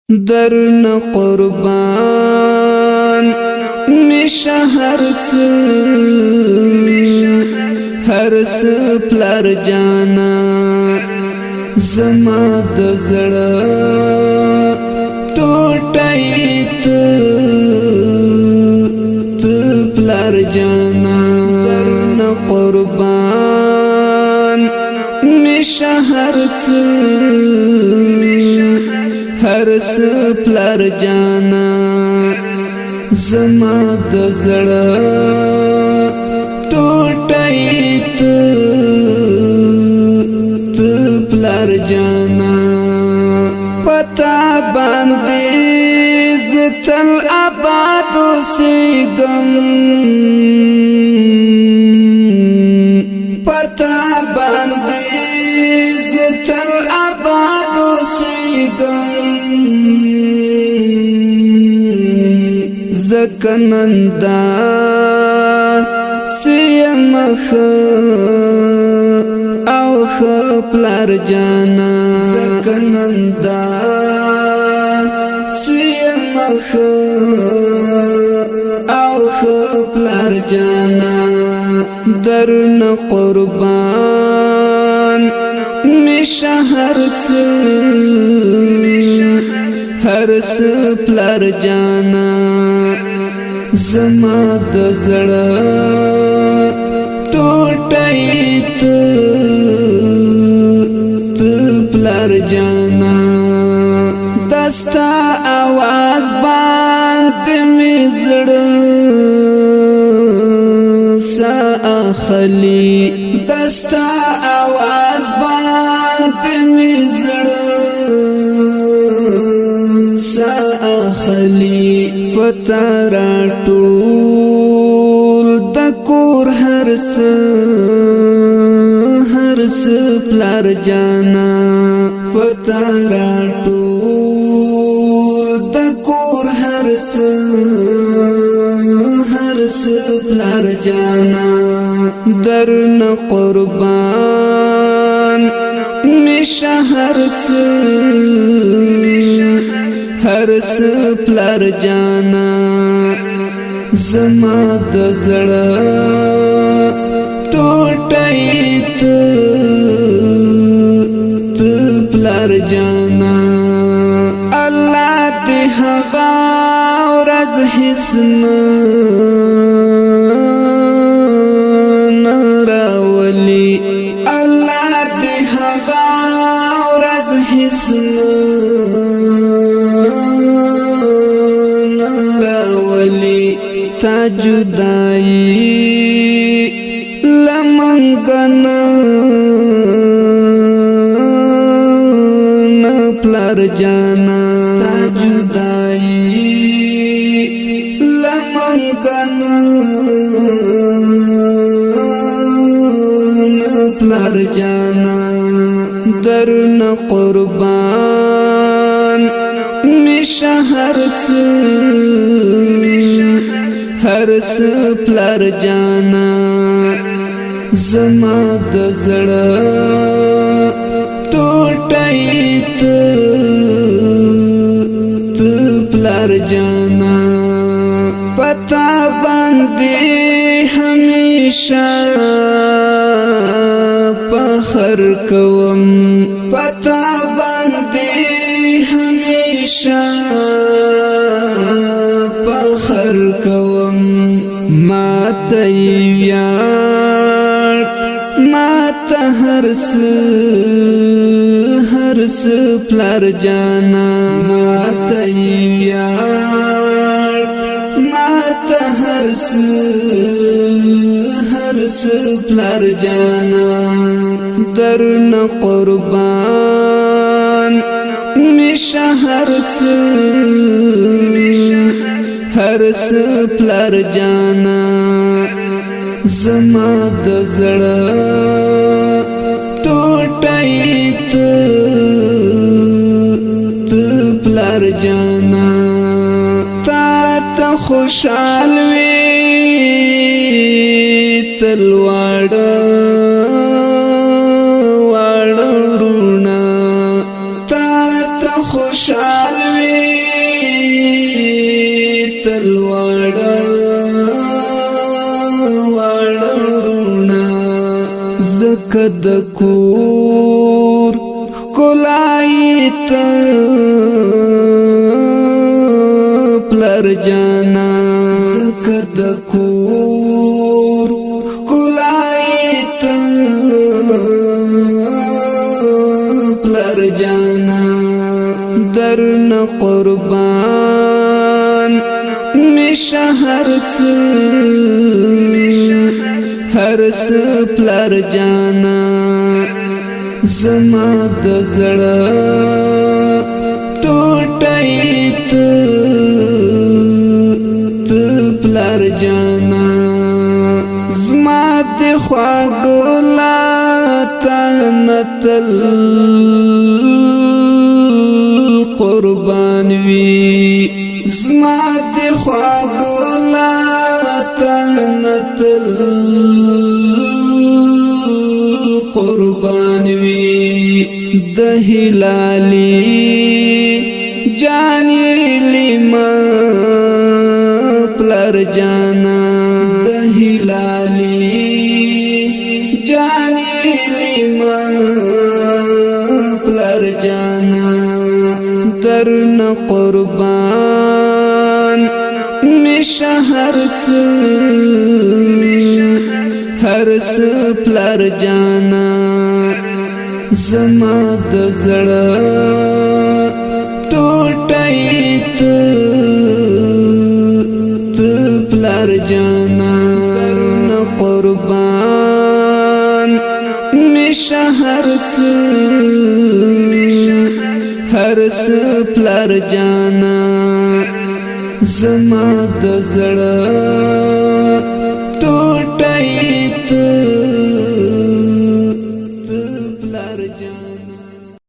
درن قربان میشه هرس پلار جانا زما د زړه ټوټای ته پلار جانا درن قربان میشه هرس پلار جانا زما د زړه ټوټای ته پلار جانا پتا باندې زتل آباد اوسېږم پتا باندې زتل آباد اوسېږم زکنندا سیمخ او پلار جانا زکنندا سیمخ او پلار جانا درن قربان میشه هرس پلار جانا زما د زړه ټوټای ته پلار جانا دستا आवाज باندې می زړه سا اخلي دستا आवाज باندې می زړه سا اخلي پتا راټول د کور هرس پلار جانا پتا راټول د کور هرس پلار جانا درن قربان میشه هرس پلار جانا زما د زړه ټوټای ته پلار جانا الله دې هغه ورځ هیڅ نه راولي الله دې هغه ورځ هیڅ نه راولي ستا جدایي لمنګنا پلار جانا ستا جدایي لمنګنا پلار جانا درن قربان میشه هرس پلار جانا زما د زړه ټوټای ته پلار جانا پتا باندې همیشه فخر کوم پتا باندې همیشه فخر کوم ماته یار ماته هرس پلار جانا ماته یار ماته هرس پلار جانا درن قربان میشه هرس پلار جانا زما د زړه ټوټای ته پلار جانا تا ته خوشحال وي تلواړ رونا تا ته خوشحال وي تلواړه واړه رونا زکه د کور کولای ته پلر جانا زکه د کور کولای ته پلر جانا درن قربان میشه هر څه پلر جانا زما د زړه ټوټه ته پلر جانا زما د خواږه تل قربان وی زما د خواږه تل قربان وی د هلالي جاني لما پلر جانا د هلالي جاني لما پلر جانا درن قربان میشه هر څه پلر جانا زما د زړه ټوټه ته پلر جانا درن قربان میشه هر څه پلر جانا زما د زړه ټوټه ته